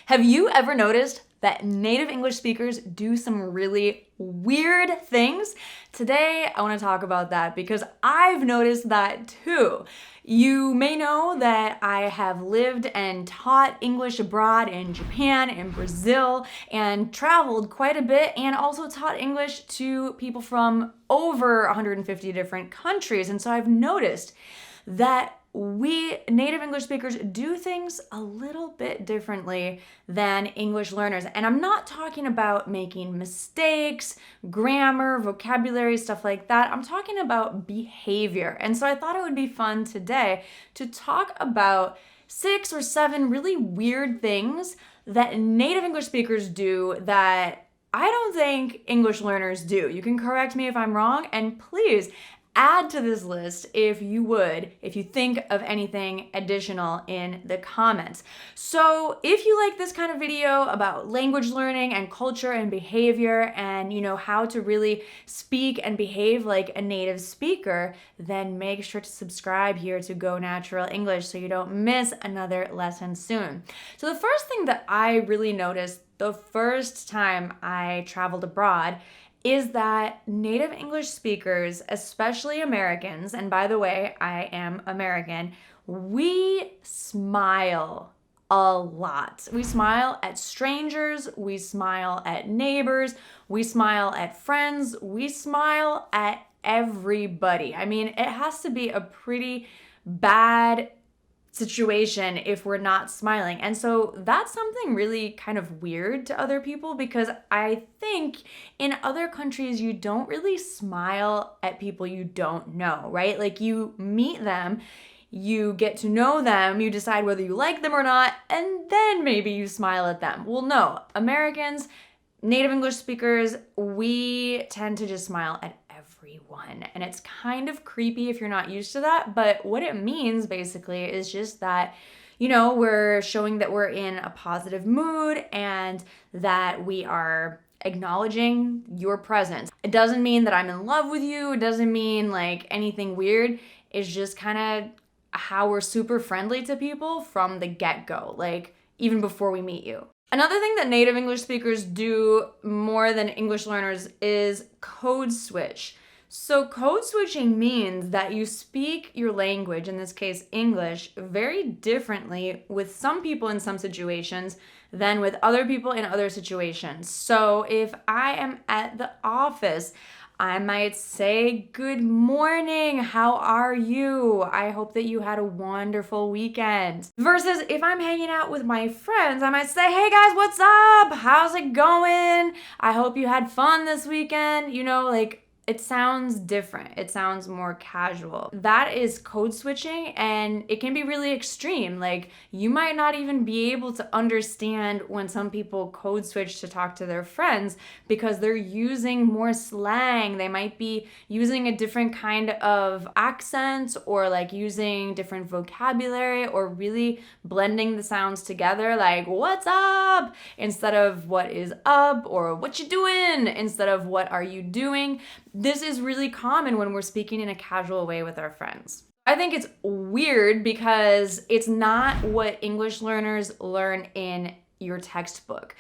Have you ever noticed that native English speakers do some really weird things? Today, I want to talk about that because I've noticed that too. You may know that I have lived and taught English abroad in Japan and Brazil and traveled quite a bit, and also taught English to people from over 150 different countries. And so I've noticed that we native English speakers do things a little bit differently than English learners. And I'm not talking about making mistakes, grammar, vocabulary, stuff like that. I'm talking about behavior. And so I thought it would be fun today to talk about 6 or 7 really weird things that native English speakers do that I don't think English learners do. You can correct me if I'm wrong, and please add to this list if you would, if you think of anything additional in the comments. So if you like this kind of video about language learning and culture and behavior and how to really speak and behave like a native speaker, then make sure to subscribe here to Go Natural English so you don't miss another lesson soon. So the first thing that I really noticed the first time I traveled abroad is that native English speakers, especially Americans, and by the way, I am American, we smile a lot. We smile at strangers, we smile at neighbors, we smile at friends, we smile at everybody. I mean, it has to be a pretty bad situation if we're not smiling. And so that's something really kind of weird to other people, because I think in other countries you don't really smile at people you don't know, right? Like you meet them, you get to know them, you decide whether you like them or not, and then maybe you smile at them. Well, no, Americans, native English speakers, we tend to just smile at everyone. And it's kind of creepy if you're not used to that. But what it means basically is just that, we're showing that we're in a positive mood and that we are acknowledging your presence. It doesn't mean that I'm in love with you. It doesn't mean like anything weird. It's just kind of how we're super friendly to people from the get-go, like even before we meet you. Another thing that native English speakers do more than English learners is code switch. So code switching means that you speak your language, in this case English, very differently with some people in some situations than with other people in other situations. So if I am at the office, I might say, "Good morning, how are you? I hope that you had a wonderful weekend." Versus if I'm hanging out with my friends, I might say, "Hey guys, what's up? How's it going? I hope you had fun this weekend." It sounds different. It sounds more casual. That is code switching, and it can be really extreme. Like, you might not even be able to understand when some people code switch to talk to their friends because they're using more slang. They might be using a different kind of accent, or like using different vocabulary, or really blending the sounds together, like "what's up" instead of "what is up," or "what you doing" instead of "what are you doing." This is really common when we're speaking in a casual way with our friends. I think it's weird because it's not what English learners learn in your textbook.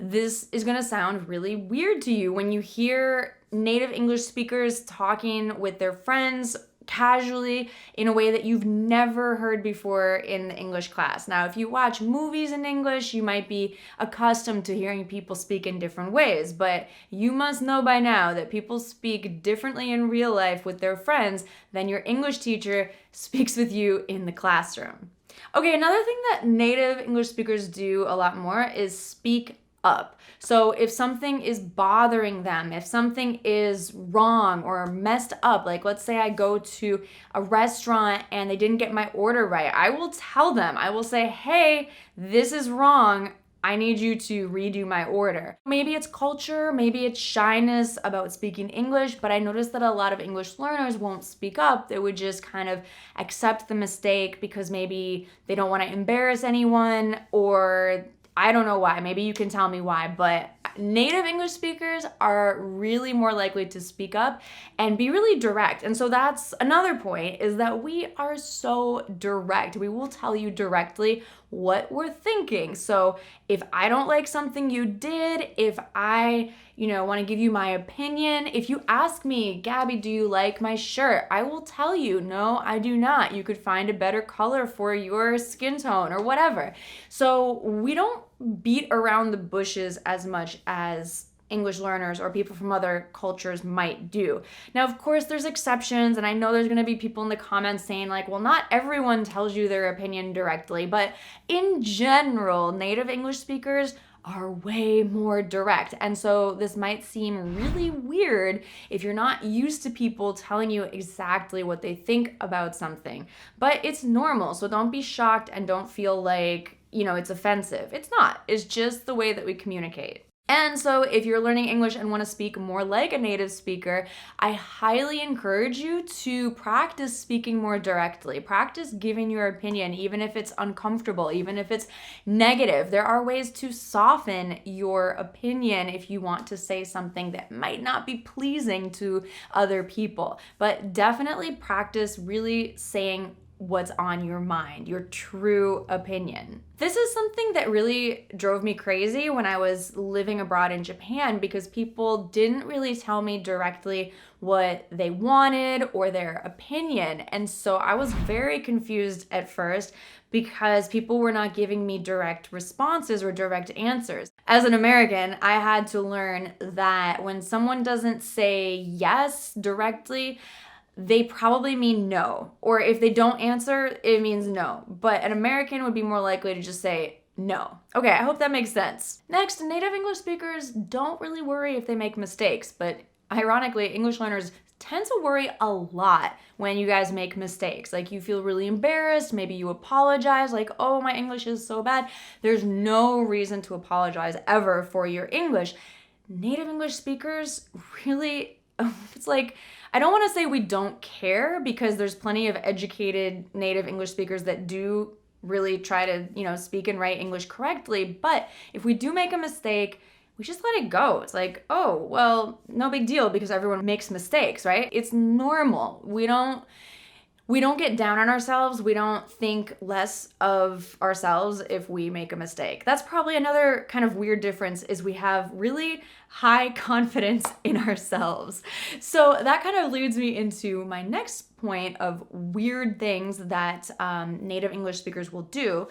This is going to sound really weird to you when you hear native English speakers talking with their friends casually in a way that you've never heard before in the English class. Now, if you watch movies in English, you might be accustomed to hearing people speak in different ways, but you must know by now that people speak differently in real life with their friends than your English teacher speaks with you in the classroom. Okay, another thing that native English speakers do a lot more is speak up. So if something is bothering them, if something is wrong or messed up, like let's say I go to a restaurant and they didn't get my order right, I will tell them, I will say, "Hey, this is wrong. I need you to redo my order." Maybe it's culture, maybe it's shyness about speaking English, but I noticed that a lot of English learners won't speak up. They would just kind of accept the mistake because maybe they don't want to embarrass anyone, or I don't know why. Maybe you can tell me why, but native English speakers are really more likely to speak up and be really direct. And so that's another point, is that we are so direct. We will tell you directly what we're thinking. So if I don't like something you did, if I, want to give you my opinion, if you ask me, Gabby, do you like my shirt? I will tell you, no, I do not. You could find a better color for your skin tone or whatever. So we don't beat around the bushes as much as English learners or people from other cultures might do. Now, of course, there's exceptions, and I know there's going to be people in the comments saying like, well, not everyone tells you their opinion directly, but in general, native English speakers are way more direct. And so this might seem really weird if you're not used to people telling you exactly what they think about something, but it's normal. So don't be shocked and don't feel like, it's offensive. It's not. It's just the way that we communicate. And so if you're learning English and want to speak more like a native speaker, I highly encourage you to practice speaking more directly. Practice giving your opinion, even if it's uncomfortable, even if it's negative. There are ways to soften your opinion if you want to say something that might not be pleasing to other people. But definitely practice really saying what's on your mind, your true opinion. This is something that really drove me crazy when I was living abroad in Japan, because people didn't really tell me directly what they wanted or their opinion. And so I was very confused at first because people were not giving me direct responses or direct answers. As an American, I had to learn that when someone doesn't say yes directly, they probably mean no. Or if they don't answer, it means no. But an American would be more likely to just say no. Okay, I hope that makes sense. Next, native English speakers don't really worry if they make mistakes, but ironically, English learners tend to worry a lot when you guys make mistakes. Like, you feel really embarrassed, maybe you apologize, like, oh, my English is so bad. There's no reason to apologize ever for your English. Native English speakers really, it's like, I don't want to say we don't care, because there's plenty of educated native English speakers that do really try to, speak and write English correctly. But if we do make a mistake, we just let it go. It's like, oh, well, no big deal, because everyone makes mistakes, right? It's normal. We don't get down on ourselves. We don't think less of ourselves if we make a mistake. That's probably another kind of weird difference, is we have really high confidence in ourselves. So that kind of leads me into my next point of weird things that native English speakers will do.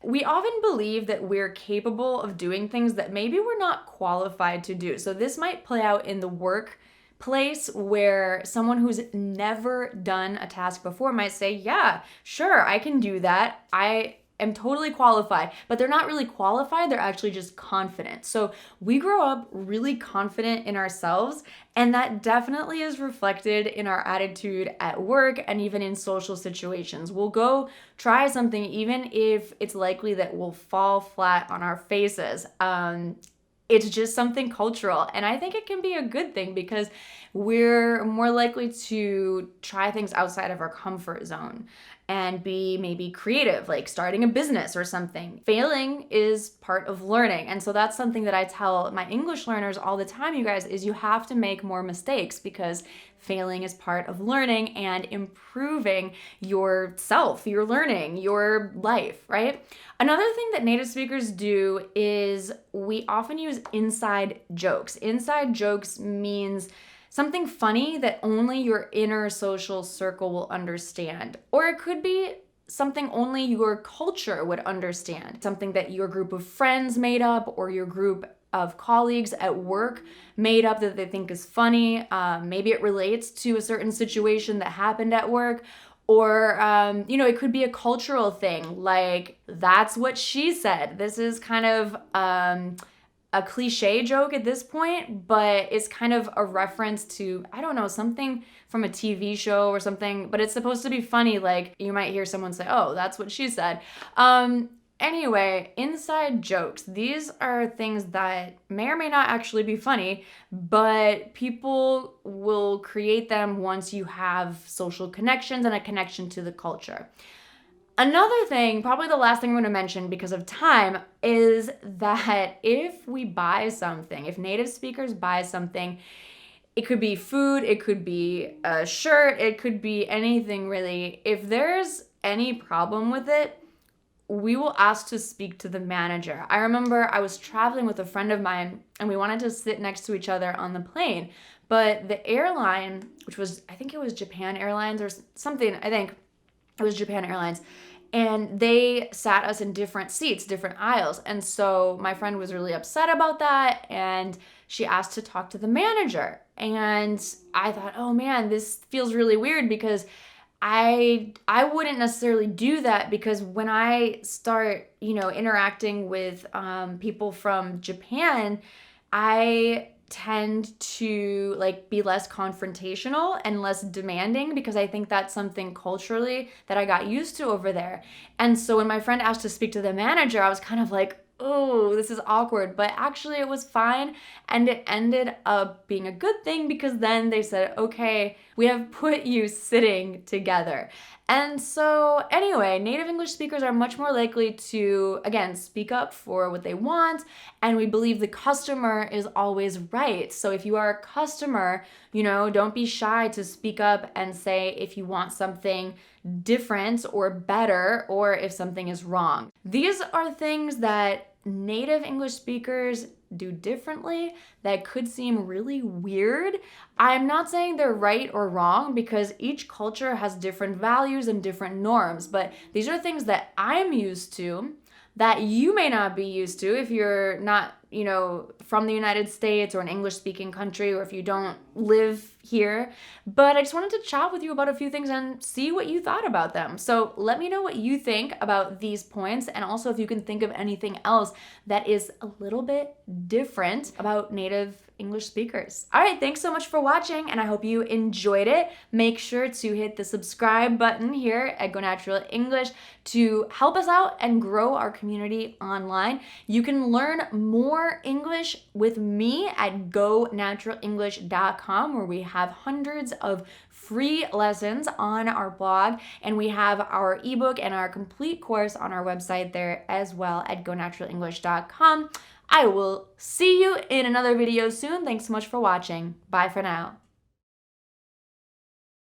We often believe that we're capable of doing things that maybe we're not qualified to do. So this might play out in the workplace, where someone who's never done a task before might say, yeah, sure, I can do that. I am totally qualified. But they're not really qualified. They're actually just confident. So we grow up really confident in ourselves, and that definitely is reflected in our attitude at work and even in social situations. We'll go try something even if it's likely that we'll fall flat on our faces. It's just something cultural. And I think it can be a good thing, because we're more likely to try things outside of our comfort zone and be maybe creative, like starting a business or something. Failing is part of learning. And so that's something that I tell my English learners all the time, you guys, is you have to make more mistakes, because failing is part of learning and improving yourself, your learning, your life, right? Another thing that native speakers do is we often use inside jokes. Inside jokes means something funny that only your inner social circle will understand. Or it could be something only your culture would understand. Something that your group of friends made up, or your group of colleagues at work made up that they think is funny. Maybe it relates to a certain situation that happened at work. Or, it could be a cultural thing, like, that's what she said. This is kind of a cliche joke at this point, but it's kind of a reference to, I don't know, something from a TV show or something, but it's supposed to be funny. Like, you might hear someone say, oh, that's what she said. Anyway, inside jokes. These are things that may or may not actually be funny, but people will create them once you have social connections and a connection to the culture. Another thing, probably the last thing I'm going to mention because of time, is that if we buy something, if native speakers buy something, it could be food, it could be a shirt, it could be anything really. If there's any problem with it, we will ask to speak to the manager. I remember I was traveling with a friend of mine and we wanted to sit next to each other on the plane, but the airline, which was, I think it was Japan Airlines or something, I think it was Japan Airlines, and they sat us in different seats, different aisles. And so my friend was really upset about that, and she asked to talk to the manager. And I thought, oh man, this feels really weird because I wouldn't necessarily do that, because when I start, interacting with people from Japan, I tend to be less confrontational and less demanding, because I think that's something culturally that I got used to over there. And so when my friend asked to speak to the manager, I was kind of like, oh, this is awkward. But actually it was fine, and it ended up being a good thing, because then they said, okay, we have put you sitting together. And so anyway, native English speakers are much more likely to, again, speak up for what they want, and we believe the customer is always right. So if you are a customer, don't be shy to speak up and say if you want something different or better, or if something is wrong. These are things that native English speakers do differently that could seem really weird. I'm not saying they're right or wrong, because each culture has different values and different norms, but these are things that I'm used to that you may not be used to if you're not, from the United States or an English-speaking country, or if you don't live here. But I just wanted to chat with you about a few things and see what you thought about them. So let me know what you think about these points, and also if you can think of anything else that is a little bit different about native English speakers. All right, thanks so much for watching, and I hope you enjoyed it. Make sure to hit the subscribe button here at Go Natural English to help us out and grow our community online. You can learn more English with me at gonaturalenglish.com, where we have hundreds of free lessons on our blog, and we have our ebook and our complete course on our website there as well at gonaturalenglish.com. I will see you in another video soon. Thanks so much for watching. Bye for now.